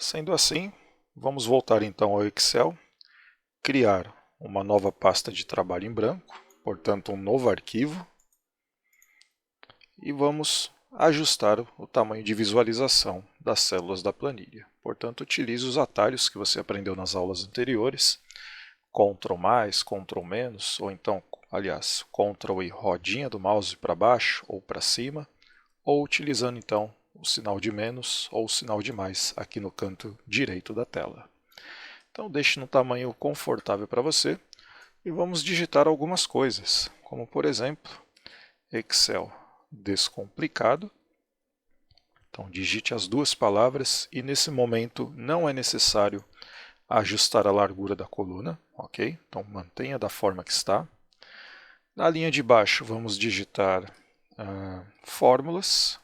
Sendo assim, vamos voltar então ao Excel, criar uma nova pasta de trabalho em branco, portanto um novo arquivo, e vamos ajustar o tamanho de visualização das células da planilha. Portanto, utilize os atalhos que você aprendeu nas aulas anteriores, Ctrl+, Ctrl-, ou então, aliás, Ctrl e rodinha do mouse para baixo ou para cima, ou utilizando então o sinal de menos ou o sinal de mais aqui no canto direito da tela. Então deixe no tamanho confortável para você e vamos digitar algumas coisas, como por exemplo, Excel descomplicado. Então digite as duas palavras e nesse momento não é necessário ajustar a largura da coluna, ok? Então mantenha da forma que está. Na linha de baixo vamos digitar fórmulas.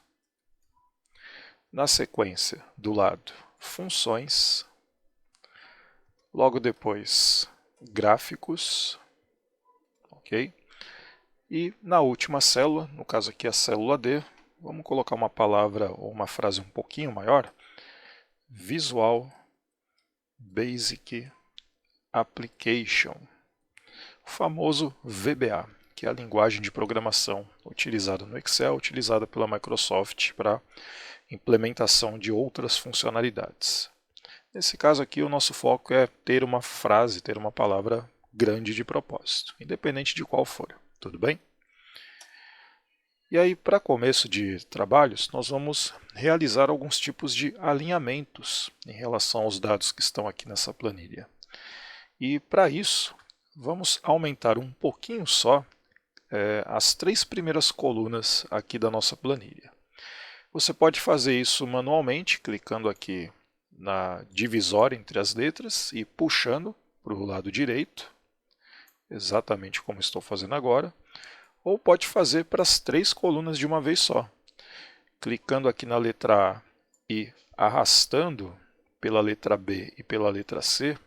Na sequência, do lado, funções. Logo depois, gráficos. Ok? E na última célula, no caso aqui a célula D, vamos colocar uma palavra ou uma frase um pouquinho maior. Visual Basic Application. O famoso VBA, que é a linguagem de programação utilizada no Excel, utilizada pela Microsoft para implementação de outras funcionalidades. Nesse caso aqui, o nosso foco é ter uma frase, ter uma palavra grande de propósito, independente de qual for, tudo bem? E aí, para começo de trabalhos, nós vamos realizar alguns tipos de alinhamentos em relação aos dados que estão aqui nessa planilha. E para isso, vamos aumentar um pouquinho só as 3 primeiras colunas aqui da nossa planilha. Você pode fazer isso manualmente, clicando aqui na divisória entre as letras e puxando para o lado direito, exatamente como estou fazendo agora, ou pode fazer para as 3 colunas de uma vez só, clicando aqui na letra A e arrastando pela letra B e pela letra C,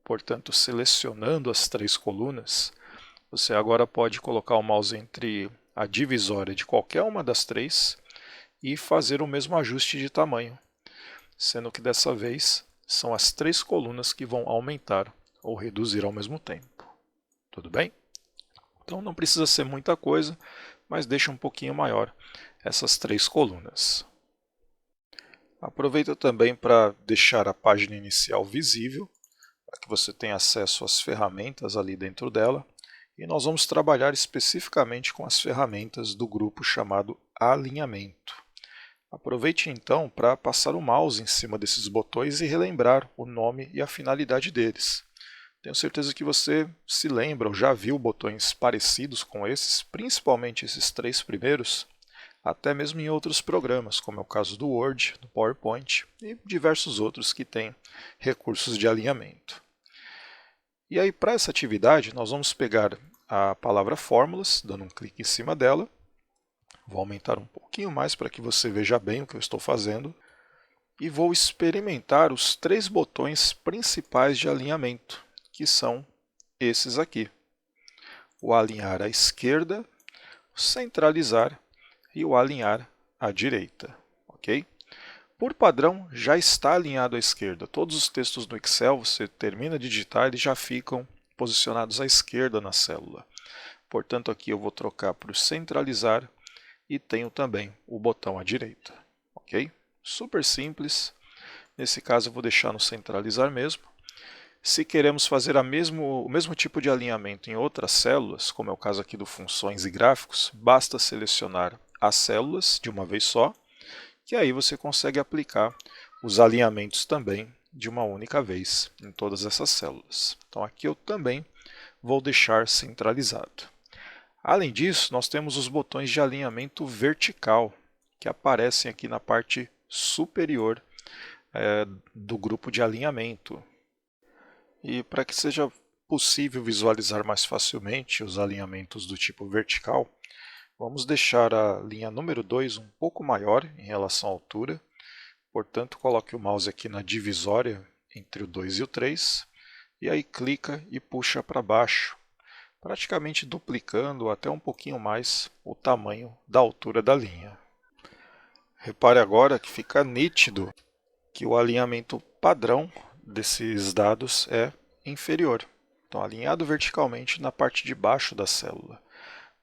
portanto selecionando as 3 colunas, você agora pode colocar o mouse entre a divisória de qualquer uma das 3 e fazer o mesmo ajuste de tamanho, sendo que dessa vez são as 3 colunas que vão aumentar ou reduzir ao mesmo tempo. Tudo bem? Então não precisa ser muita coisa, mas deixa um pouquinho maior essas 3 colunas. Aproveita também para deixar a página inicial visível, para que você tenha acesso às ferramentas ali dentro dela. E nós vamos trabalhar especificamente com as ferramentas do grupo chamado Alinhamento. Aproveite então para passar o mouse em cima desses botões e relembrar o nome e a finalidade deles. Tenho certeza que você se lembra ou já viu botões parecidos com esses, principalmente esses 3 primeiros, até mesmo em outros programas, como é o caso do Word, do PowerPoint e diversos outros que têm recursos de alinhamento. E aí, para essa atividade, nós vamos pegar a palavra fórmulas, dando um clique em cima dela. Vou aumentar um pouquinho mais para que você veja bem o que eu estou fazendo. E vou experimentar os 3 botões principais de alinhamento, que são esses aqui. O alinhar à esquerda, o centralizar e o alinhar à direita. Ok? Por padrão, já está alinhado à esquerda. Todos os textos no Excel, você termina de digitar, eles já ficam posicionados à esquerda na célula. Portanto, aqui eu vou trocar para o centralizar e tenho também o botão à direita. Ok? Super simples. Nesse caso, eu vou deixar no centralizar mesmo. Se queremos fazer o mesmo tipo de alinhamento em outras células, como é o caso aqui do funções e gráficos, basta selecionar as células de uma vez só, que aí você consegue aplicar os alinhamentos também de uma única vez em todas essas células. Então aqui eu também vou deixar centralizado. Além disso, nós temos os botões de alinhamento vertical, que aparecem aqui na parte superior do grupo de alinhamento. E para que seja possível visualizar mais facilmente os alinhamentos do tipo vertical, vamos deixar a linha número 2 um pouco maior em relação à altura. Portanto, coloque o mouse aqui na divisória entre o 2 e o 3, e aí clica e puxa para baixo, praticamente duplicando até um pouquinho mais o tamanho da altura da linha. Repare agora que fica nítido que o alinhamento padrão desses dados é inferior. Então, alinhado verticalmente na parte de baixo da célula.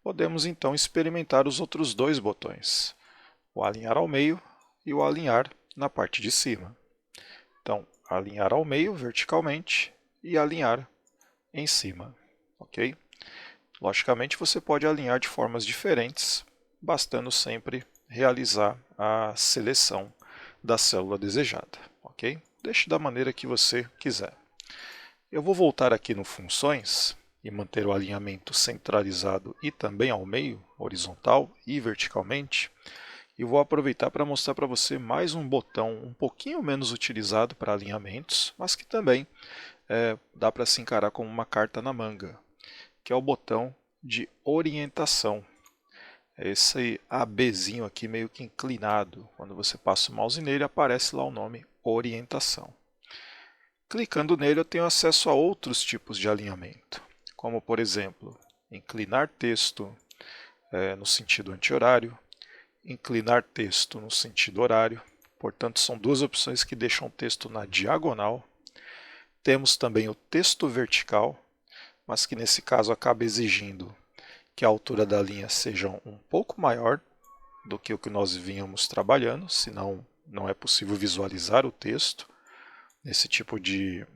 Podemos então experimentar os outros dois botões, o alinhar ao meio e o alinhar na parte de cima. Então, alinhar ao meio verticalmente e alinhar em cima, ok? Logicamente, você pode alinhar de formas diferentes, bastando sempre realizar a seleção da célula desejada, ok? Deixe da maneira que você quiser. Eu vou voltar aqui no Funções e manter o alinhamento centralizado e também ao meio, horizontal e verticalmente. E vou aproveitar para mostrar para você mais um botão um pouquinho menos utilizado para alinhamentos, mas que também dá para se encarar como uma carta na manga, que é o botão de orientação. É esse ABzinho aqui meio que inclinado. Quando você passa o mouse nele, aparece lá o nome orientação. Clicando nele, eu tenho acesso a outros tipos de alinhamento, como, por exemplo, inclinar texto no sentido anti-horário, inclinar texto no sentido horário. Portanto, são duas opções que deixam o texto na diagonal. Temos também o texto vertical, mas que nesse caso acaba exigindo que a altura da linha seja um pouco maior do que o que nós vínhamos trabalhando, senão não é possível visualizar o texto nesse tipo de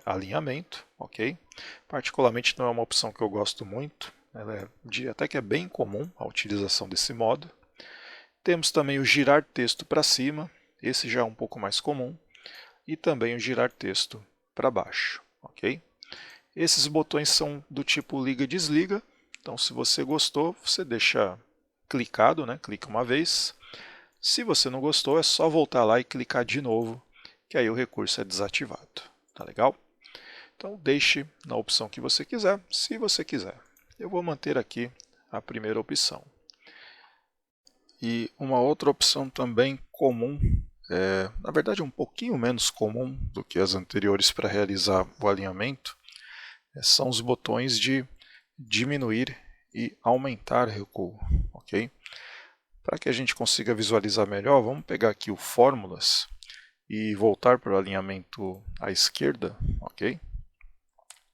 alinhamento, ok? Particularmente não é uma opção que eu gosto muito, diria até que é bem comum a utilização desse modo. Temos também o girar texto para cima, esse já é um pouco mais comum, e também o girar texto para baixo, ok? Esses botões são do tipo liga e desliga, então se você gostou, você deixa clicado, clica uma vez. Se você não gostou, é só voltar lá e clicar de novo, que aí o recurso é desativado. Tá legal? Então deixe na opção que você quiser, se você quiser. Eu vou manter aqui a primeira opção. E uma outra opção também comum, na verdade um pouquinho menos comum do que as anteriores para realizar o alinhamento, são os botões de diminuir e aumentar recuo, ok? Para que a gente consiga visualizar melhor, vamos pegar aqui o Fórmulas e voltar para o alinhamento à esquerda, ok?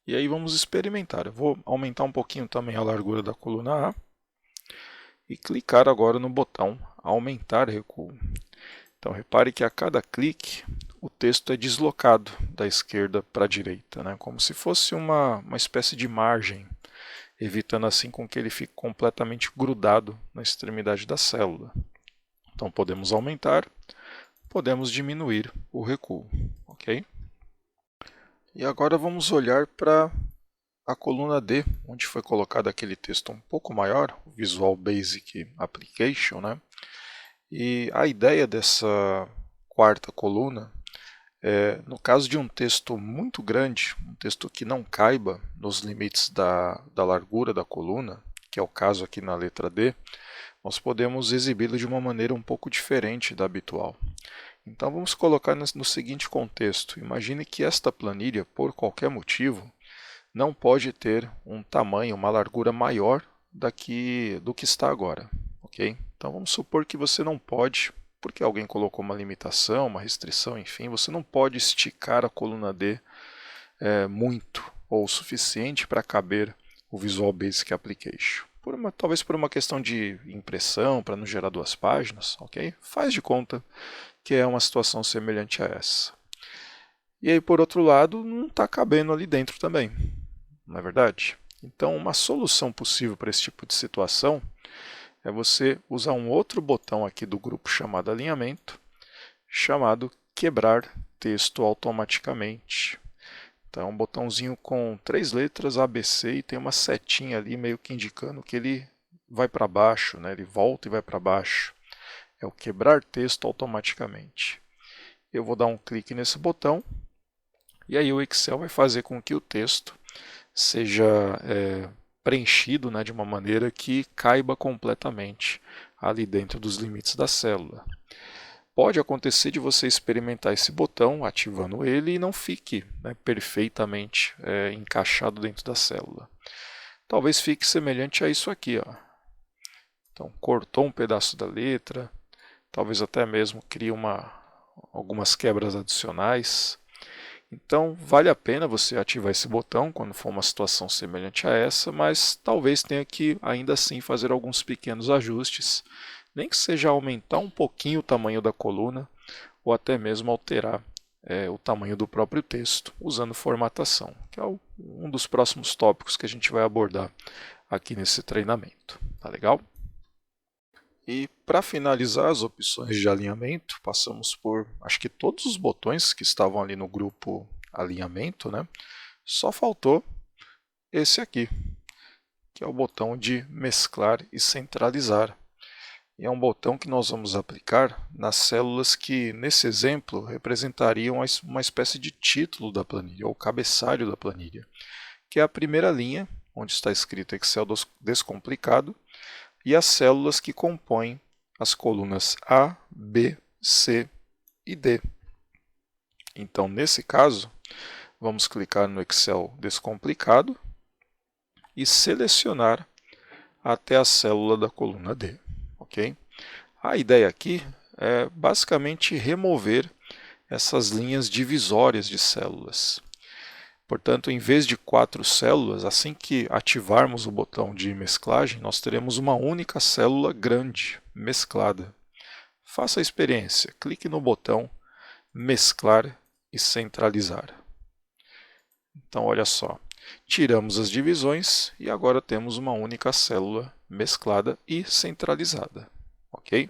E aí vamos experimentar. Eu vou aumentar um pouquinho também a largura da coluna A e clicar agora no botão Aumentar recuo. Então repare que a cada clique o texto é deslocado da esquerda para a direita, como se fosse uma espécie de margem, evitando assim com que ele fique completamente grudado na extremidade da célula. Então podemos aumentar, podemos diminuir o recuo, ok? E agora vamos olhar para a coluna D, onde foi colocado aquele texto um pouco maior, o Visual Basic Application, E a ideia dessa quarta coluna é, no caso de um texto muito grande, um texto que não caiba nos limites da largura da coluna, que é o caso aqui na letra D, nós podemos exibi-lo de uma maneira um pouco diferente da habitual. Então vamos colocar no seguinte contexto. Imagine que esta planilha, por qualquer motivo, não pode ter um tamanho, uma largura maior do que está agora. Ok? Então vamos supor que você não pode, porque alguém colocou uma limitação, uma restrição, enfim, você não pode esticar a coluna D muito ou o suficiente para caber o Visual Basic Application. Talvez por uma questão de impressão, para não gerar duas páginas, ok? Faz de conta que é uma situação semelhante a essa. E aí, por outro lado, não está cabendo ali dentro também, não é verdade? Então, uma solução possível para esse tipo de situação é você usar um outro botão aqui do grupo chamado Alinhamento, chamado Quebrar Texto Automaticamente. Então, é um botãozinho com 3 letras ABC e tem uma setinha ali meio que indicando que ele vai para baixo, ele volta e vai para baixo. É o Quebrar Texto Automaticamente. Eu vou dar um clique nesse botão e aí o Excel vai fazer com que o texto seja preenchido de uma maneira que caiba completamente ali dentro dos limites da célula. Pode acontecer de você experimentar esse botão ativando ele e não fique perfeitamente encaixado dentro da célula. Talvez fique semelhante a isso aqui. Então, cortou um pedaço da letra, talvez até mesmo crie uma algumas quebras adicionais. Então, vale a pena você ativar esse botão quando for uma situação semelhante a essa, mas talvez tenha que ainda assim fazer alguns pequenos ajustes, nem que seja aumentar um pouquinho o tamanho da coluna ou até mesmo alterar o tamanho do próprio texto usando formatação, que é um dos próximos tópicos que a gente vai abordar aqui nesse treinamento. Tá legal? E para finalizar as opções de alinhamento, passamos por acho que todos os botões que estavam ali no grupo alinhamento, né? Só faltou esse aqui, que é o botão de mesclar e centralizar. E é um botão que nós vamos aplicar nas células que, nesse exemplo, representariam uma espécie de título da planilha, ou cabeçalho da planilha, que é a primeira linha, onde está escrito Excel descomplicado, e as células que compõem as colunas A, B, C e D. Então, nesse caso, vamos clicar no Excel descomplicado e selecionar até a célula da coluna D. Okay? A ideia aqui é basicamente remover essas linhas divisórias de células. Portanto, em vez de 4 células, assim que ativarmos o botão de mesclagem, nós teremos uma única célula grande, mesclada. Faça a experiência, clique no botão mesclar e centralizar. Então, olha só, tiramos as divisões e agora temos uma única célula mesclada e centralizada. Ok?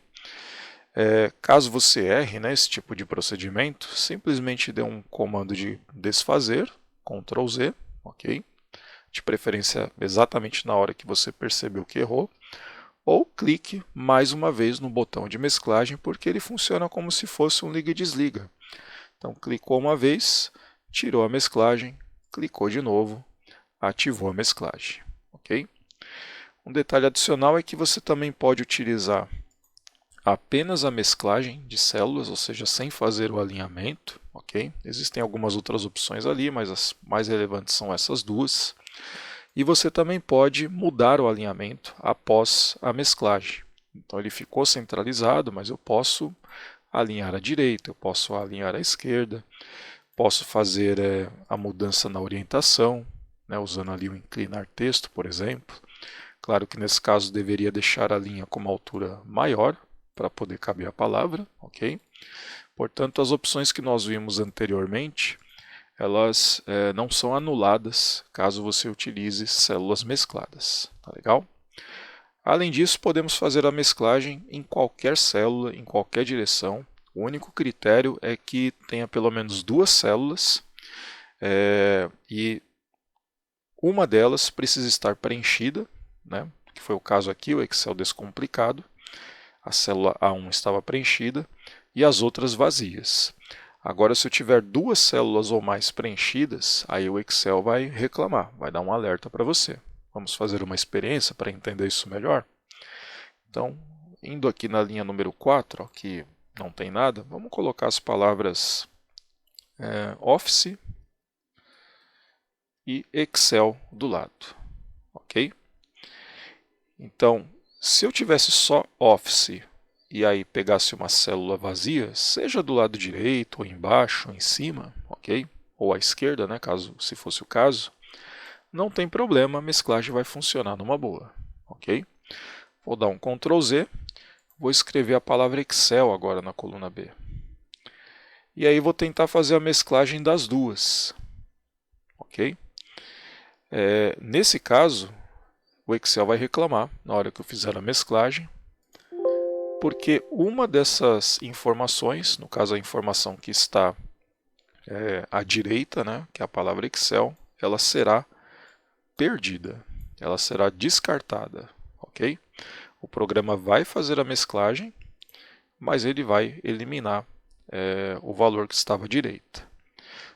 Caso você erre esse tipo de procedimento, simplesmente dê um comando de desfazer, Ctrl Z, ok? De preferência exatamente na hora que você percebeu que errou, ou clique mais uma vez no botão de mesclagem, porque ele funciona como se fosse um liga e desliga. Então, clicou uma vez, tirou a mesclagem, clicou de novo, ativou a mesclagem, ok? Um detalhe adicional é que você também pode utilizar apenas a mesclagem de células, ou seja, sem fazer o alinhamento, ok? Existem algumas outras opções ali, mas as mais relevantes são essas duas. E você também pode mudar o alinhamento após a mesclagem. Então ele ficou centralizado, mas eu posso alinhar à direita, eu posso alinhar à esquerda, posso fazer a mudança na orientação, usando ali o inclinar texto, por exemplo. Claro que nesse caso deveria deixar a linha com uma altura maior, para poder caber a palavra, ok? Portanto, as opções que nós vimos anteriormente, elas não são anuladas caso você utilize células mescladas, tá legal? Além disso, podemos fazer a mesclagem em qualquer célula, em qualquer direção. O único critério é que tenha pelo menos 2 células e uma delas precisa estar preenchida, que foi o caso aqui, o Excel descomplicado. A célula A1 estava preenchida e as outras vazias. Agora, se eu tiver 2 células ou mais preenchidas, aí o Excel vai reclamar, vai dar um alerta para você. Vamos fazer uma experiência para entender isso melhor? Então, indo aqui na linha número 4, que não tem nada, vamos colocar as palavras Office e Excel do lado. Ok? Então, se eu tivesse só Office e aí pegasse uma célula vazia, seja do lado direito, ou embaixo, ou em cima, ok? Ou à esquerda, se fosse o caso, não tem problema, a mesclagem vai funcionar numa boa, ok? Vou dar um Ctrl Z, vou escrever a palavra Excel agora na coluna B. E aí vou tentar fazer a mesclagem das duas, ok? Nesse caso, o Excel vai reclamar na hora que eu fizer a mesclagem, porque uma dessas informações, no caso a informação que está à direita, que é a palavra Excel, ela será perdida, ela será descartada, ok? O programa vai fazer a mesclagem, mas ele vai eliminar o valor que estava à direita.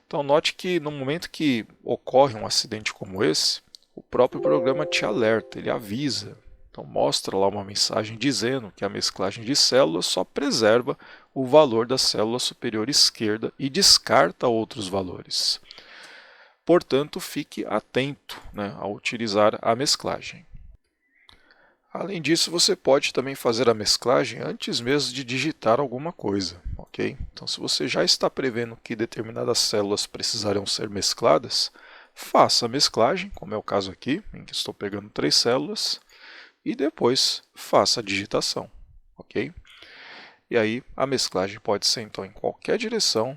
Então note que no momento que ocorre um acidente como esse, o próprio programa te alerta, ele avisa. Então mostra lá uma mensagem dizendo que a mesclagem de células só preserva o valor da célula superior esquerda e descarta outros valores. Portanto, fique atento ao utilizar a mesclagem. Além disso, você pode também fazer a mesclagem antes mesmo de digitar alguma coisa, ok? Então, se você já está prevendo que determinadas células precisarão ser mescladas, faça a mesclagem, como é o caso aqui, em que estou pegando 3 células, e depois faça a digitação, ok? E aí a mesclagem pode ser então em qualquer direção,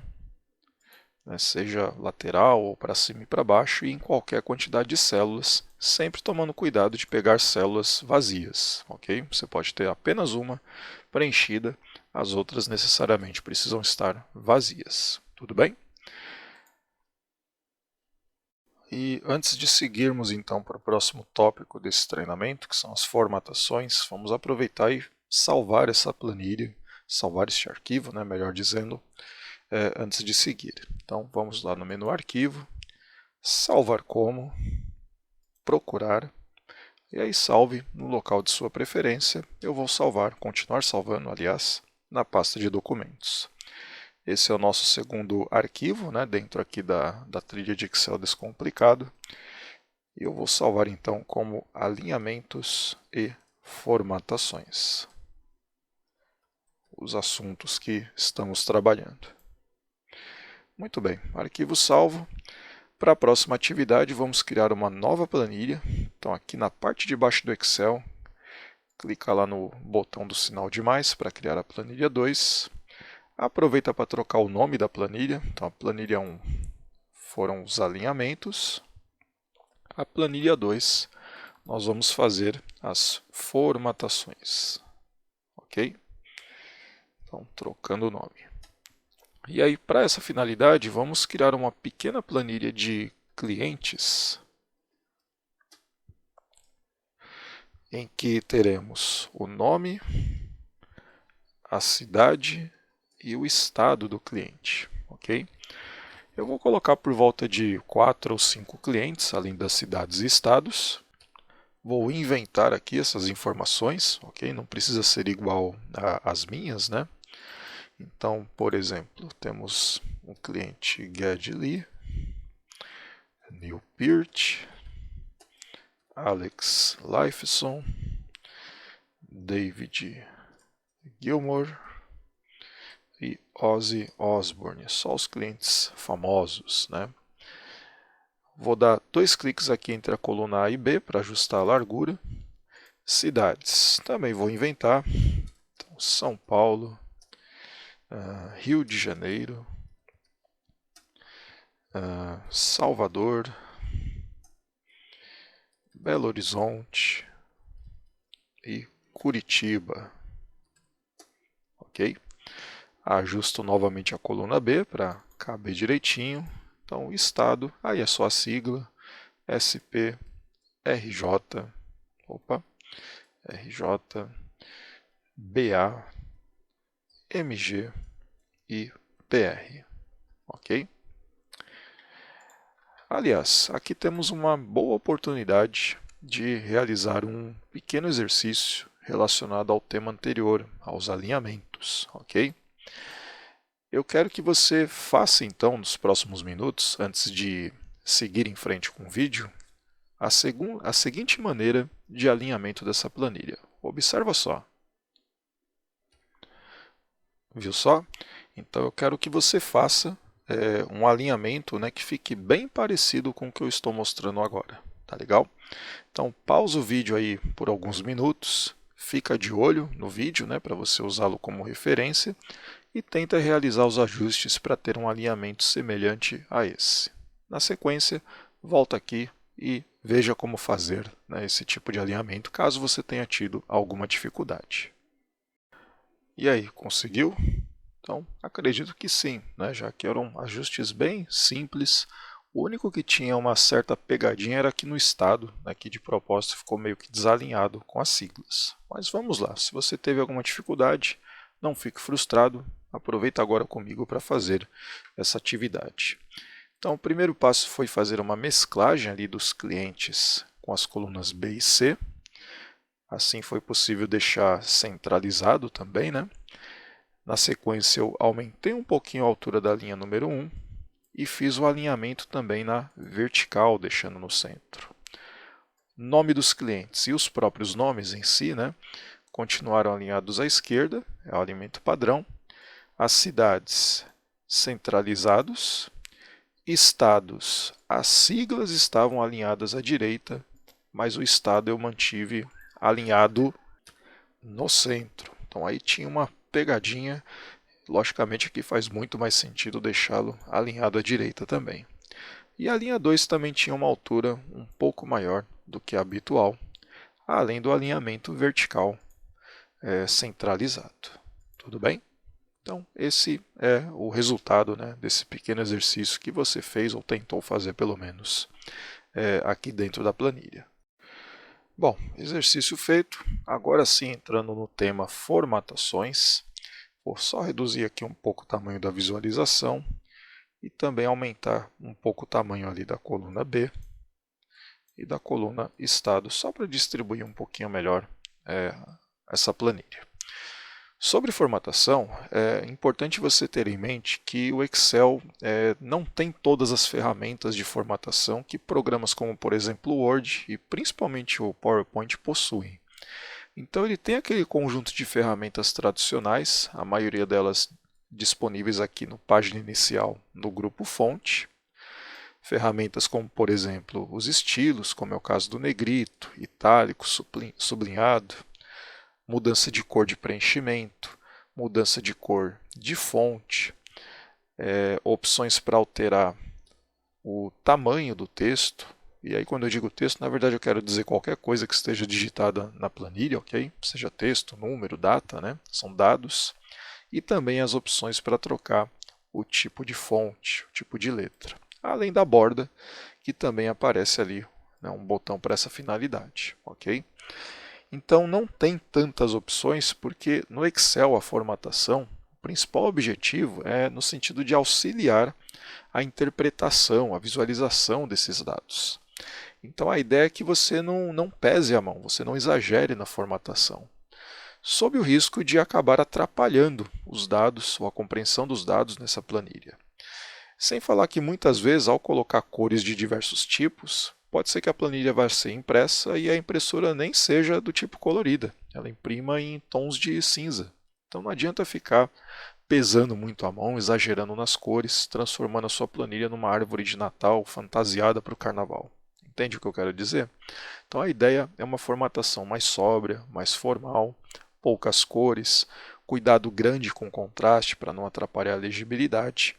né, seja lateral ou para cima e para baixo, e em qualquer quantidade de células, sempre tomando cuidado de pegar células vazias, ok? Você pode ter apenas uma preenchida, as outras necessariamente precisam estar vazias, tudo bem? E antes de seguirmos então para o próximo tópico desse treinamento, que são as formatações, vamos aproveitar e salvar essa planilha, salvar este arquivo, né, melhor dizendo, antes de seguir. Então vamos lá no menu Arquivo, Salvar como, Procurar, e aí salve no local de sua preferência. Eu vou salvar, continuar salvando, aliás, na pasta de documentos. Esse é o nosso segundo arquivo, né, dentro aqui da trilha de Excel Descomplicado. E eu vou salvar então como alinhamentos e formatações, os assuntos que estamos trabalhando. Muito bem, arquivo salvo. Para a próxima atividade, vamos criar uma nova planilha. Então, aqui na parte de baixo do Excel, clica lá no botão do sinal de mais para criar a planilha 2. Aproveita para trocar o nome da planilha. Então, a planilha 1 foram os alinhamentos. A planilha 2, nós vamos fazer as formatações. Ok? Então, trocando o nome. E aí, para essa finalidade, vamos criar uma pequena planilha de clientes em que teremos o nome, a cidade e o estado do cliente, ok? Eu vou colocar por volta de 4 ou 5 clientes, além das cidades e estados. Vou inventar aqui essas informações, ok? Não precisa ser igual às minhas, né? Então, por exemplo, temos um cliente Gedli, Neil Peart, Alex Lifeson, David Gilmore e Ozzy Osbourne, só os clientes famosos, né? Vou dar 2 cliques aqui entre a coluna A e B para ajustar a largura. Cidades, também vou inventar. Então, São Paulo, Rio de Janeiro, Salvador, Belo Horizonte e Curitiba. Ok? Ajusto novamente a coluna B para caber direitinho. Então, estado, aí é só a sigla, SP, RJ, RJ, BA, MG e PR. Ok? Aliás, aqui temos uma boa oportunidade de realizar um pequeno exercício relacionado ao tema anterior, aos alinhamentos, ok? Eu quero que você faça então, nos próximos minutos, antes de seguir em frente com o vídeo, a seguinte maneira de alinhamento dessa planilha. Observa só. Viu só? Então eu quero que você faça um alinhamento, né, que fique bem parecido com o que eu estou mostrando agora. Tá legal? Então pausa o vídeo aí por alguns minutos, fica de olho no vídeo, né, para você usá-lo como referência e tenta realizar os ajustes para ter um alinhamento semelhante a esse. Na sequência, volta aqui e veja como fazer, né, esse tipo de alinhamento, caso você tenha tido alguma dificuldade. E aí, conseguiu? Então, acredito que sim, né, já que eram ajustes bem simples. O único que tinha uma certa pegadinha era aqui no estado, né, que de propósito ficou meio que desalinhado com as siglas. Mas vamos lá, se você teve alguma dificuldade, não fique frustrado, aproveita agora comigo para fazer essa atividade. Então, o primeiro passo foi fazer uma mesclagem ali dos clientes com as colunas B e C. Assim foi possível deixar centralizado também, né? Na sequência, eu aumentei um pouquinho a altura da linha número 1 e fiz o alinhamento também na vertical, deixando no centro. Nome dos clientes e os próprios nomes em si, né, continuaram alinhados à esquerda, é o alinhamento padrão. As cidades centralizados, estados, as siglas estavam alinhadas à direita, mas o estado eu mantive alinhado no centro. Então aí tinha uma pegadinha, logicamente aqui faz muito mais sentido deixá-lo alinhado à direita também. E a linha 2 também tinha uma altura um pouco maior do que a habitual, além do alinhamento vertical centralizado. Tudo bem? Então, esse é o resultado, né, desse pequeno exercício que você fez, ou tentou fazer pelo menos, aqui dentro da planilha. Bom, exercício feito. Agora sim, entrando no tema formatações, vou só reduzir aqui um pouco o tamanho da visualização e também aumentar um pouco o tamanho ali da coluna B e da coluna estado, só para distribuir um pouquinho melhor essa planilha. Sobre formatação, é importante você ter em mente que o Excel não tem todas as ferramentas de formatação que programas como, por exemplo, o Word e principalmente o PowerPoint possuem. Então ele tem aquele conjunto de ferramentas tradicionais, a maioria delas disponíveis aqui no página inicial no grupo fonte. Ferramentas como, por exemplo, os estilos, como é o caso do negrito, itálico, sublinhado, mudança de cor de preenchimento, mudança de cor de fonte, opções para alterar o tamanho do texto. E aí, quando eu digo texto, na verdade eu quero dizer qualquer coisa que esteja digitada na planilha, ok? Seja texto, número, data, né? São dados. E também as opções para trocar o tipo de fonte, o tipo de letra. Além da borda, que também aparece ali, né, um botão para essa finalidade, ok? Então não tem tantas opções porque no Excel a formatação, o principal objetivo é no sentido de auxiliar a interpretação, a visualização desses dados. Então a ideia é que você não pese a mão, você não exagere na formatação, sob o risco de acabar atrapalhando os dados ou a compreensão dos dados nessa planilha. Sem falar que muitas vezes, ao colocar cores de diversos tipos, pode ser que a planilha vá ser impressa e a impressora nem seja do tipo colorida, ela imprima em tons de cinza. Então não adianta ficar pesando muito a mão, exagerando nas cores, transformando a sua planilha numa árvore de Natal fantasiada para o carnaval. Entende o que eu quero dizer? Então a ideia é uma formatação mais sóbria, mais formal, poucas cores, cuidado grande com o contraste para não atrapalhar a legibilidade.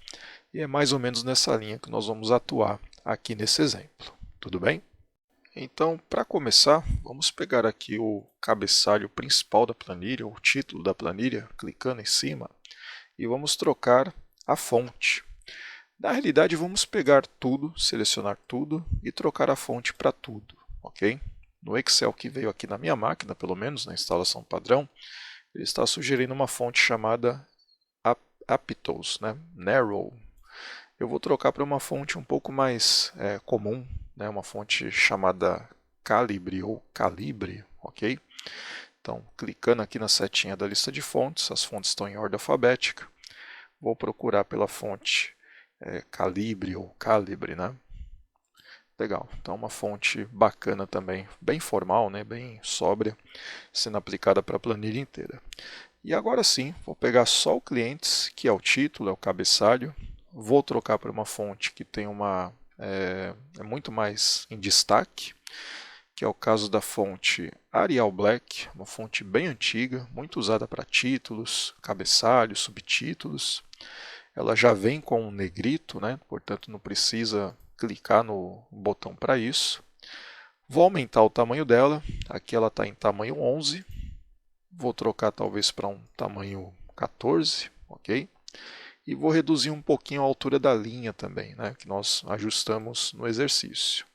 E é mais ou menos nessa linha que nós vamos atuar aqui nesse exemplo. Tudo bem? Então, para começar, vamos pegar aqui o cabeçalho principal da planilha, o título da planilha, clicando em cima, e vamos trocar a fonte. Na realidade, vamos pegar tudo, selecionar tudo e trocar a fonte para tudo, ok? No Excel que veio aqui na minha máquina, pelo menos na instalação padrão, ele está sugerindo uma fonte chamada Aptos, né? Narrow. Eu vou trocar para uma fonte um pouco mais comum, né? Uma fonte chamada Calibre ou Calibre, ok? Então, clicando aqui na setinha da lista de fontes, as fontes estão em ordem alfabética. Vou procurar pela fonte Calibre ou Calibre, né? Legal, então uma fonte bacana também, bem formal, né? Bem sóbria, sendo aplicada para a planilha inteira. E agora sim, vou pegar só o clientes, que é o título, é o cabeçalho. Vou trocar para uma fonte que tem é muito mais em destaque, que é o caso da fonte Arial Black, uma fonte bem antiga, muito usada para títulos, cabeçalhos, subtítulos. Ela já vem com um negrito, né? Portanto não precisa clicar no botão para isso. Vou aumentar o tamanho dela, aqui ela está em tamanho 11, vou trocar talvez para um tamanho 14, ok? E vou reduzir um pouquinho a altura da linha também, né, que nós ajustamos no exercício.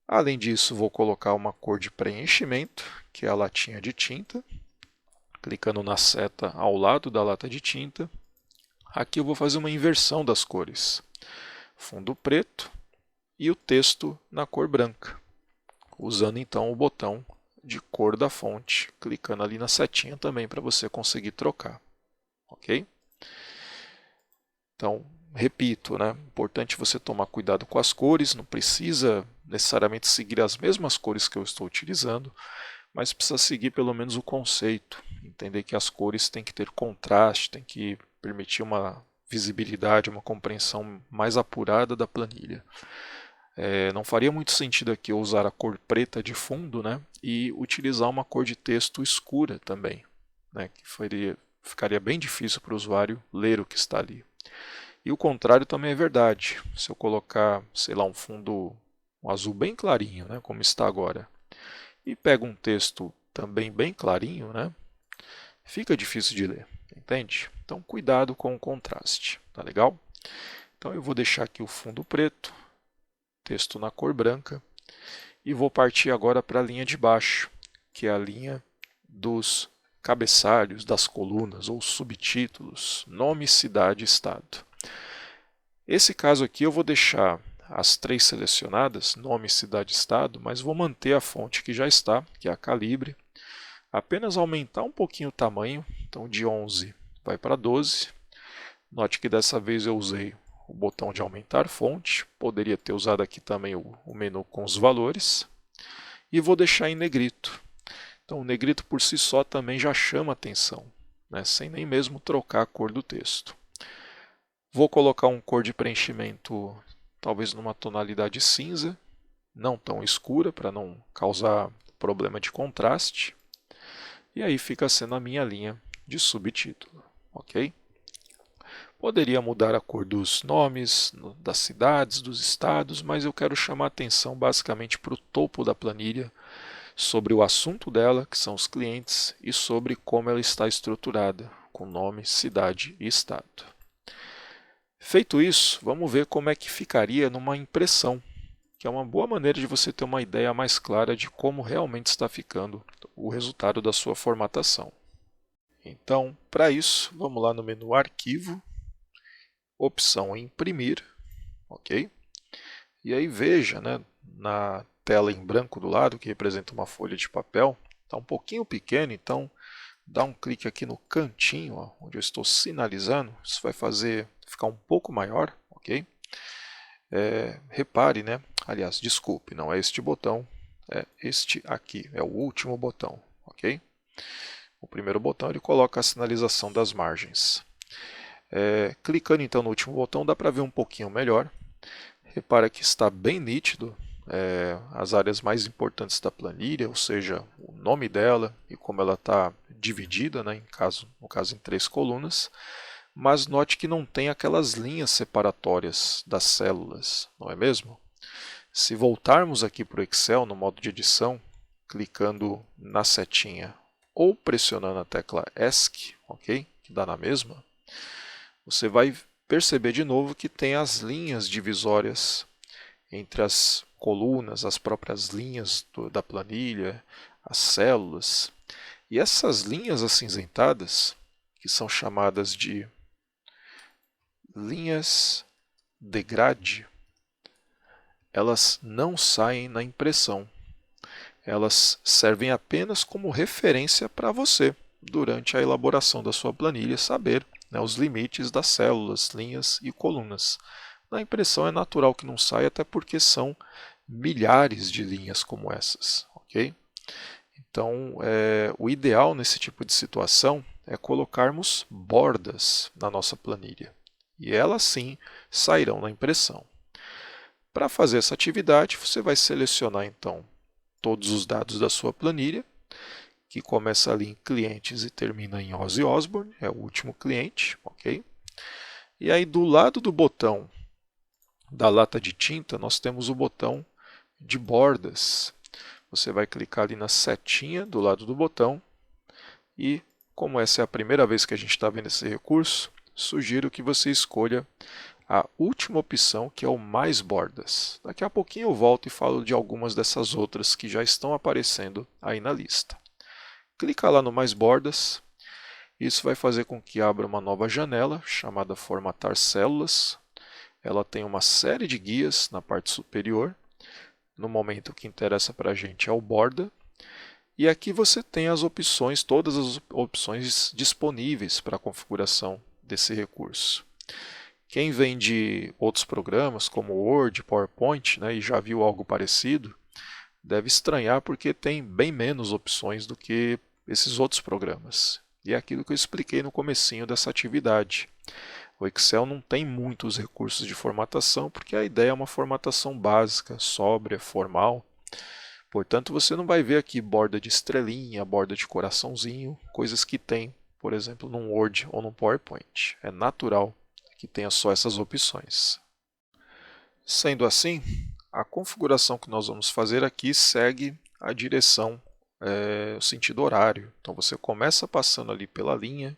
Além disso, vou colocar uma cor de preenchimento, que é a latinha de tinta, clicando na seta ao lado da lata de tinta. Aqui eu vou fazer uma inversão das cores. Fundo preto e o texto na cor branca, usando então o botão de cor da fonte, clicando ali na setinha também para você conseguir trocar. Ok? Então, repito, né? Importante você tomar cuidado com as cores, não precisa necessariamente seguir as mesmas cores que eu estou utilizando, mas precisa seguir pelo menos o conceito, entender que as cores têm que ter contraste, tem que permitir uma visibilidade, uma compreensão mais apurada da planilha. Não faria muito sentido aqui eu usar a cor preta de fundo, né, e utilizar uma cor de texto escura também, né, que ficaria bem difícil para o usuário ler o que está ali. E o contrário também é verdade. Se eu colocar, sei lá, um fundo um azul bem clarinho, né, como está agora, e pego um texto também bem clarinho, né, fica difícil de ler, entende? Então cuidado com o contraste, tá legal? Então eu vou deixar aqui o fundo preto, texto na cor branca, e vou partir agora para a linha de baixo, que é a linha dos cabeçalhos, das colunas ou subtítulos, nome, cidade, estado. Esse caso aqui eu vou deixar as 3 selecionadas, nome, cidade, estado, mas vou manter a fonte que já está, que é a Calibre, apenas aumentar um pouquinho o tamanho, então de 11 vai para 12. Note que dessa vez eu usei o botão de aumentar fonte, poderia ter usado aqui também o menu com os valores, e vou deixar em negrito. Então o negrito por si só também já chama atenção, né, sem nem mesmo trocar a cor do texto. Vou colocar um cor de preenchimento talvez numa tonalidade cinza, não tão escura para não causar problema de contraste. E aí fica sendo a minha linha de subtítulo, ok? Poderia mudar a cor dos nomes, das cidades, dos estados, mas eu quero chamar a atenção basicamente para o topo da planilha, sobre o assunto dela, que são os clientes, e sobre como ela está estruturada, com nome, cidade e estado. Feito isso, vamos ver como é que ficaria numa impressão, que é uma boa maneira de você ter uma ideia mais clara de como realmente está ficando o resultado da sua formatação. Então, para isso, vamos lá no menu Arquivo, opção Imprimir, ok? E aí veja, né, na tela em branco do lado, que representa uma folha de papel, está um pouquinho pequeno, então dá um clique aqui no cantinho, ó, onde eu estou sinalizando, isso vai fazer ficar um pouco maior, ok? Repare, né? Aliás, desculpe, não é este botão, é este aqui, é o último botão, ok? O primeiro botão ele coloca a sinalização das margens. Clicando então no último botão dá para ver um pouquinho melhor. Repara que está bem nítido as áreas mais importantes da planilha, ou seja, o nome dela e como ela está dividida, né, no caso em 3 colunas. Mas note que não tem aquelas linhas separatórias das células, não é mesmo? Se voltarmos aqui para o Excel no modo de edição, clicando na setinha ou pressionando a tecla ESC, ok? Que dá na mesma, você vai perceber de novo que tem as linhas divisórias entre as colunas, as próprias linhas da planilha, as células. E essas linhas acinzentadas, que são chamadas de linhas de grade, elas não saem na impressão. Elas servem apenas como referência para você, durante a elaboração da sua planilha, saber, né, os limites das células, linhas e colunas. Na impressão é natural que não saia, até porque são milhares de linhas como essas, ok? Então, o ideal nesse tipo de situação é colocarmos bordas na nossa planilha. E elas sim sairão na impressão. Para fazer essa atividade, você vai selecionar então todos os dados da sua planilha, que começa ali em clientes e termina em Ozzy Osbourne, é o último cliente, ok? E aí do lado do botão da lata de tinta, nós temos o botão de bordas. Você vai clicar ali na setinha do lado do botão e, como essa é a primeira vez que a gente está vendo esse recurso, sugiro que você escolha a última opção, que é o mais bordas. Daqui a pouquinho eu volto e falo de algumas dessas outras que já estão aparecendo aí na lista. Clica lá no mais bordas. Isso vai fazer com que abra uma nova janela chamada Formatar Células. Ela tem uma série de guias na parte superior. No momento, o que interessa para a gente é o borda. E aqui você tem as opções, todas as opções disponíveis para a configuração desse recurso. Quem vem de outros programas, como Word, PowerPoint, né, e já viu algo parecido, deve estranhar porque tem bem menos opções do que esses outros programas. E é aquilo que eu expliquei no comecinho dessa atividade. O Excel não tem muitos recursos de formatação, porque a ideia é uma formatação básica, sóbria, formal. Portanto, você não vai ver aqui borda de estrelinha, borda de coraçãozinho, coisas que tem, por exemplo, num Word ou num PowerPoint. É natural que tenha só essas opções. Sendo assim, a configuração que nós vamos fazer aqui segue a direção, o sentido horário. Então você começa passando ali pela linha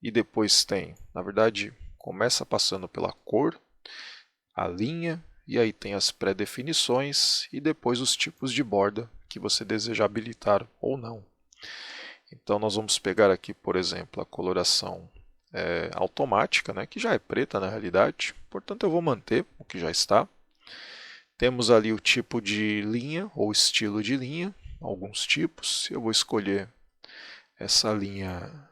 e depois tem, na verdade, começa passando pela cor, a linha, e aí tem as pré-definições e depois os tipos de borda que você deseja habilitar ou não. Então nós vamos pegar aqui, por exemplo, a coloração automática, né, que já é preta na realidade, portanto eu vou manter o que já está. Temos ali o tipo de linha ou estilo de linha, alguns tipos. Eu vou escolher essa linha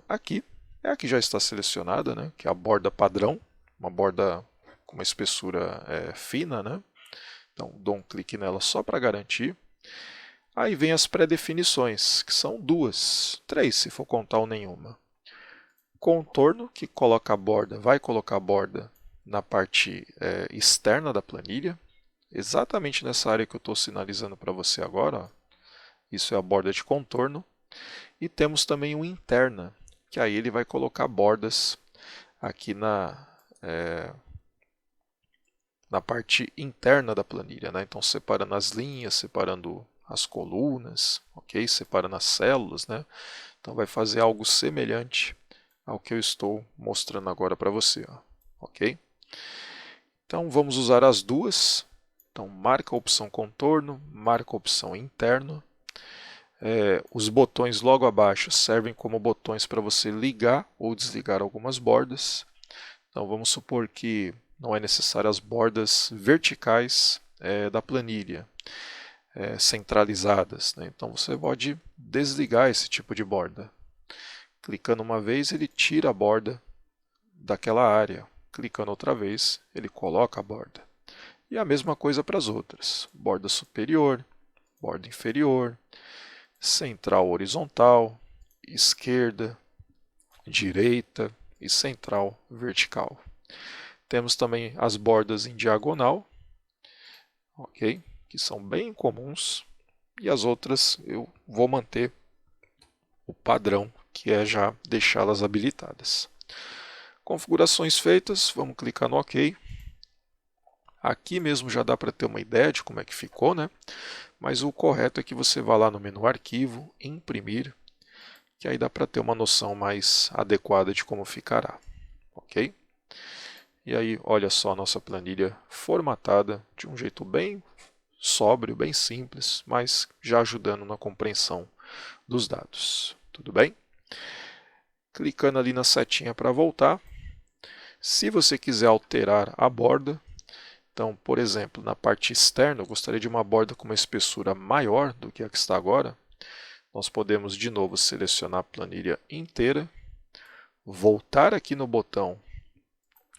aqui, é a que já está selecionada, né, que é a borda padrão, uma borda com uma espessura fina, né? Então dou um clique nela só para garantir. Aí vem as pré-definições, que são três se for contar ou nenhuma. Contorno, que coloca a borda, vai colocar a borda na parte externa da planilha, exatamente nessa área que eu estou sinalizando para você agora. Ó. Isso é a borda de contorno. E temos também o interna, que aí ele vai colocar bordas aqui na parte interna da planilha, né? Então separando as linhas, separando as colunas, ok? Separando as células, né? Então vai fazer algo semelhante ao que eu estou mostrando agora para você, ó, ok? Então vamos usar as duas. Então marca a opção contorno, marca a opção interno. Os botões logo abaixo servem como botões para você ligar ou desligar algumas bordas. Então vamos supor que não é necessário as bordas verticais da planilha, centralizadas, né? Então você pode desligar esse tipo de borda. Clicando uma vez, ele tira a borda daquela área. Clicando outra vez, ele coloca a borda. E a mesma coisa para as outras. Borda superior, borda inferior, central horizontal, esquerda, direita e central vertical. Temos também as bordas em diagonal, ok? Que são bem comuns. E as outras eu vou manter o padrão, que é já deixá-las habilitadas. Configurações feitas, vamos clicar no OK. Aqui mesmo já dá para ter uma ideia de como é que ficou, né? Mas o correto é que você vá lá no menu Arquivo, Imprimir, que aí dá para ter uma noção mais adequada de como ficará, ok? E aí, olha só a nossa planilha formatada de um jeito bem sóbrio, bem simples, mas já ajudando na compreensão dos dados. Tudo bem? Clicando ali na setinha para voltar. Se você quiser alterar a borda, então, por exemplo, na parte externa, eu gostaria de uma borda com uma espessura maior do que a que está agora. Nós podemos, de novo, selecionar a planilha inteira, voltar aqui no botão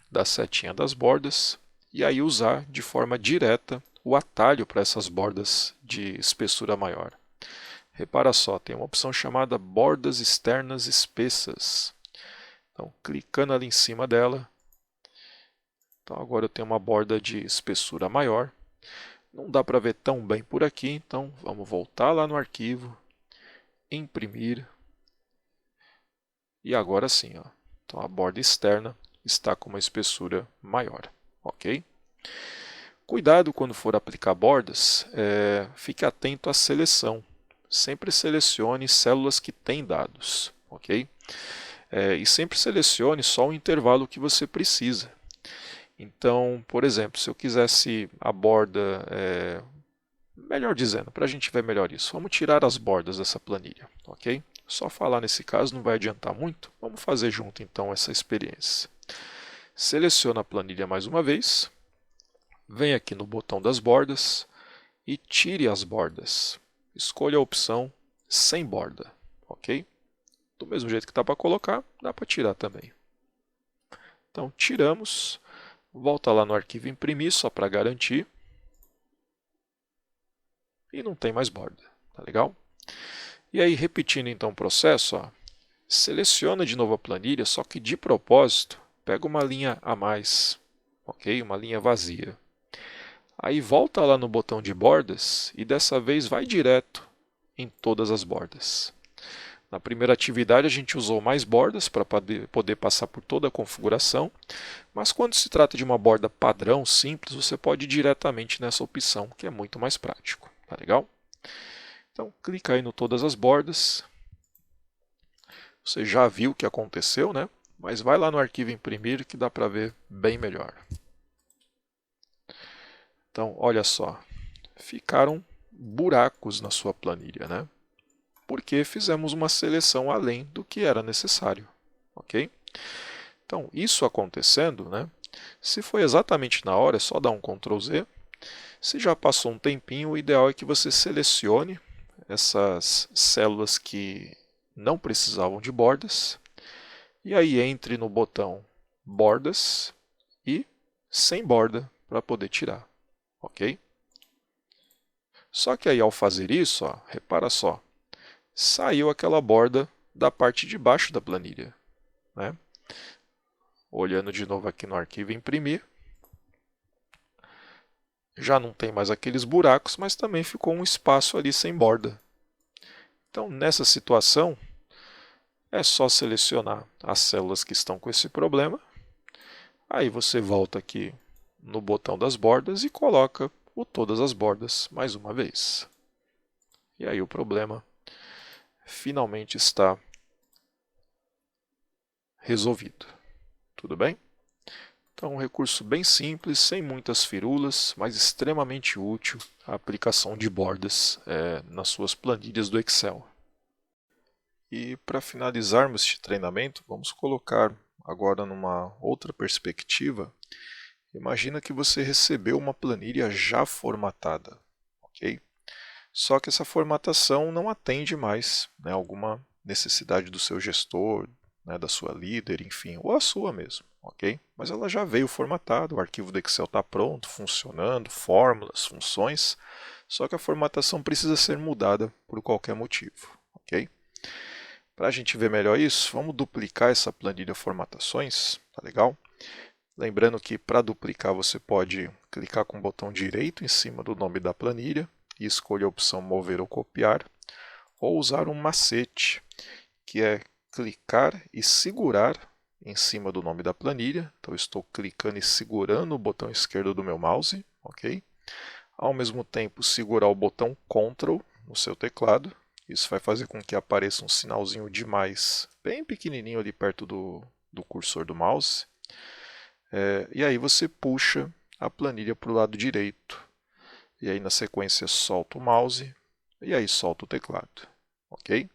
da setinha das bordas e aí usar de forma direta o atalho para essas bordas de espessura maior. Repara só, tem uma opção chamada bordas externas espessas. Então, clicando ali em cima dela, então agora eu tenho uma borda de espessura maior. Não dá para ver tão bem por aqui, então vamos voltar lá no arquivo, imprimir. E agora sim, ó. Então a borda externa está com uma espessura maior, ok? Cuidado quando for aplicar bordas, fique atento à seleção. Sempre selecione células que têm dados, ok? E sempre selecione só o intervalo que você precisa. Então, por exemplo, se eu quisesse a borda, melhor dizendo, para a gente ver melhor isso, vamos tirar as bordas dessa planilha, ok? Só falar nesse caso não vai adiantar muito, vamos fazer junto então essa experiência. Seleciona a planilha mais uma vez, vem aqui no botão das bordas e tire as bordas. Escolha a opção sem borda, ok? Do mesmo jeito que dá para colocar, dá para tirar também. Então, tiramos, volta lá no arquivo imprimir, só para garantir. E não tem mais borda, tá legal? E aí, repetindo então o processo, ó, seleciona de novo a planilha, só que de propósito, pega uma linha a mais, ok? Uma linha vazia. Aí volta lá no botão de bordas e dessa vez vai direto em todas as bordas. Na primeira atividade a gente usou mais bordas para poder passar por toda a configuração, mas quando se trata de uma borda padrão, simples, você pode ir diretamente nessa opção, que é muito mais prático. Tá legal? Então clica aí no todas as bordas. Você já viu o que aconteceu, né? Mas vai lá no arquivo imprimir que dá para ver bem melhor. Então, olha só, ficaram buracos na sua planilha, né? Porque fizemos uma seleção além do que era necessário, ok? Então, isso acontecendo, né? Se foi exatamente na hora, é só dar um Ctrl Z. Se já passou um tempinho, o ideal é que você selecione essas células que não precisavam de bordas, e aí entre no botão bordas e sem borda para poder tirar, ok? Só que aí ao fazer isso, ó, repara só, saiu aquela borda da parte de baixo da planilha, né? Olhando de novo aqui no arquivo imprimir, já não tem mais aqueles buracos, mas também ficou um espaço ali sem borda. Então nessa situação, é só selecionar as células que estão com esse problema. Aí você volta aqui no botão das bordas e coloca o todas as bordas mais uma vez. E aí o problema finalmente está resolvido. Tudo bem? Então, um recurso bem simples, sem muitas firulas, mas extremamente útil, a aplicação de bordas nas suas planilhas do Excel. E para finalizarmos este treinamento, vamos colocar agora numa outra perspectiva. Imagina que você recebeu uma planilha já formatada, ok? Só que essa formatação não atende mais, né, alguma necessidade do seu gestor, né, da sua líder, enfim, ou a sua mesmo, ok? Mas ela já veio formatada, o arquivo do Excel está pronto, funcionando, fórmulas, funções, só que a formatação precisa ser mudada por qualquer motivo, ok? Para a gente ver melhor isso, vamos duplicar essa planilha formatações, tá legal? Lembrando que para duplicar você pode clicar com o botão direito em cima do nome da planilha e escolher a opção mover ou copiar, ou usar um macete, que é clicar e segurar em cima do nome da planilha. Então eu estou clicando e segurando o botão esquerdo do meu mouse, ok? Ao mesmo tempo segurar o botão Ctrl no seu teclado. Isso vai fazer com que apareça um sinalzinho de mais bem pequenininho ali perto do cursor do mouse. E aí você puxa a planilha para o lado direito. E aí na sequência solta o mouse e aí solta o teclado. Ok?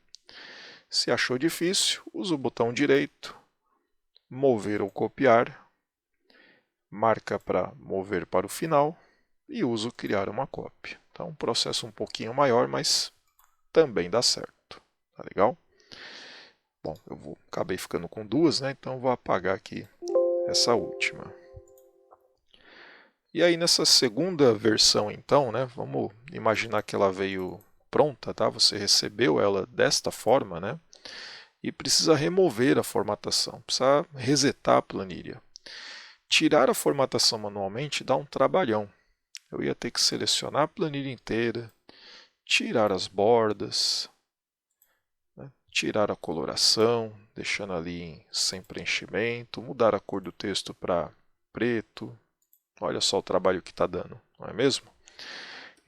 Se achou difícil, usa o botão direito, mover ou copiar, marca para mover para o final e usa o criar uma cópia. Então um processo um pouquinho maior, mas também dá certo. Tá legal? Bom, acabei ficando com duas, né? Então vou apagar aqui essa última. E aí nessa segunda versão então, né? Vamos imaginar que ela veio pronta, tá? Você recebeu ela desta forma, né? E precisa remover a formatação, precisa resetar a planilha. Tirar a formatação manualmente dá um trabalhão. Eu ia ter que selecionar a planilha inteira, tirar as bordas, né? Tirar a coloração, deixando ali sem preenchimento, mudar a cor do texto para preto. Olha só o trabalho que está dando, não é mesmo?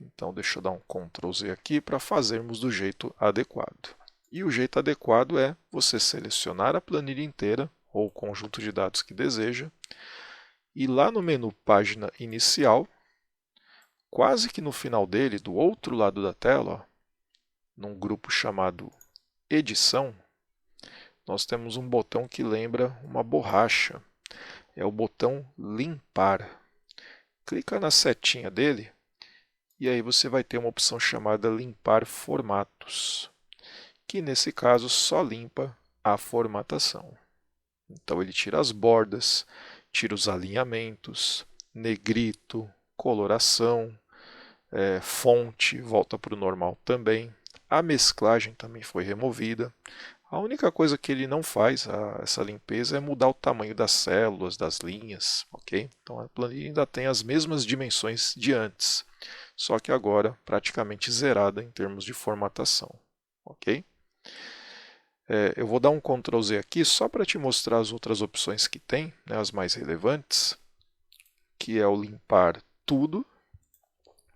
Então deixa eu dar um Ctrl Z aqui para fazermos do jeito adequado. E o jeito adequado é você selecionar a planilha inteira, ou o conjunto de dados que deseja, e lá no menu Página Inicial, quase que no final dele, do outro lado da tela, ó, num grupo chamado Edição, nós temos um botão que lembra uma borracha. É o botão Limpar. Clica na setinha dele e aí você vai ter uma opção chamada Limpar Formatos, que nesse caso só limpa a formatação. Então ele tira as bordas, tira os alinhamentos, negrito, coloração, fonte volta para o normal também. A mesclagem também foi removida. A única coisa que ele não faz, essa limpeza, é mudar o tamanho das células, das linhas, ok? Então a planilha ainda tem as mesmas dimensões de antes, só que agora praticamente zerada em termos de formatação, ok? Eu vou dar um Ctrl Z aqui só para te mostrar as outras opções que tem, né, as mais relevantes, que é o limpar tudo,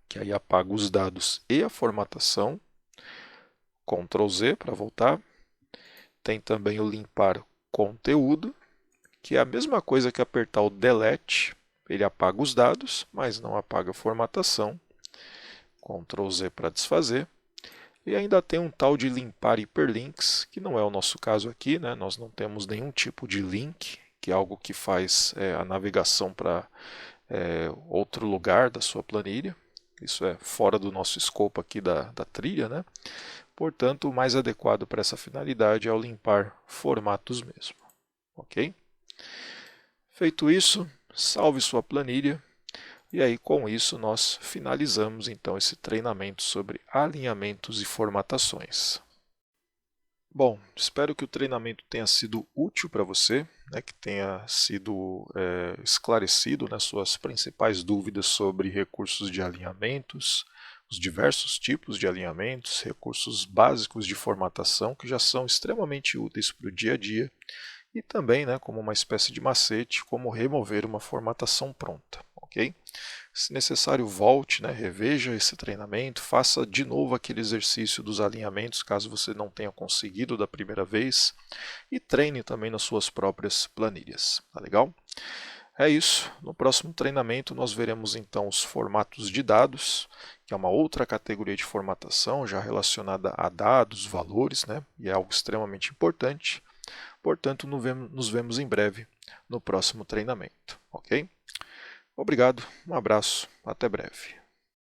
que aí apaga os dados e a formatação. Ctrl Z para voltar. Tem também o limpar conteúdo, que é a mesma coisa que apertar o Delete. Ele apaga os dados, mas não apaga a formatação. Ctrl Z para desfazer. E ainda tem um tal de limpar hiperlinks, que não é o nosso caso aqui, né? Nós não temos nenhum tipo de link, que é algo que faz a navegação para outro lugar da sua planilha. Isso é fora do nosso escopo aqui da trilha, né? Portanto, o mais adequado para essa finalidade é o limpar formatos mesmo. Ok? Feito isso, salve sua planilha. E aí, com isso, nós finalizamos então esse treinamento sobre alinhamentos e formatações. Bom, espero que o treinamento tenha sido útil para você, né, que tenha sido esclarecido nas suas principais dúvidas sobre recursos de alinhamentos, os diversos tipos de alinhamentos, recursos básicos de formatação que já são extremamente úteis para o dia a dia e também, né, como uma espécie de macete, como remover uma formatação pronta, ok? Se necessário, volte, né, reveja esse treinamento, faça de novo aquele exercício dos alinhamentos, caso você não tenha conseguido da primeira vez, e treine também nas suas próprias planilhas, tá legal? É isso, no próximo treinamento nós veremos então os formatos de dados, que é uma outra categoria de formatação já relacionada a dados, valores, né, e é algo extremamente importante. Portanto, nos vemos em breve no próximo treinamento, ok? Obrigado, um abraço, até breve.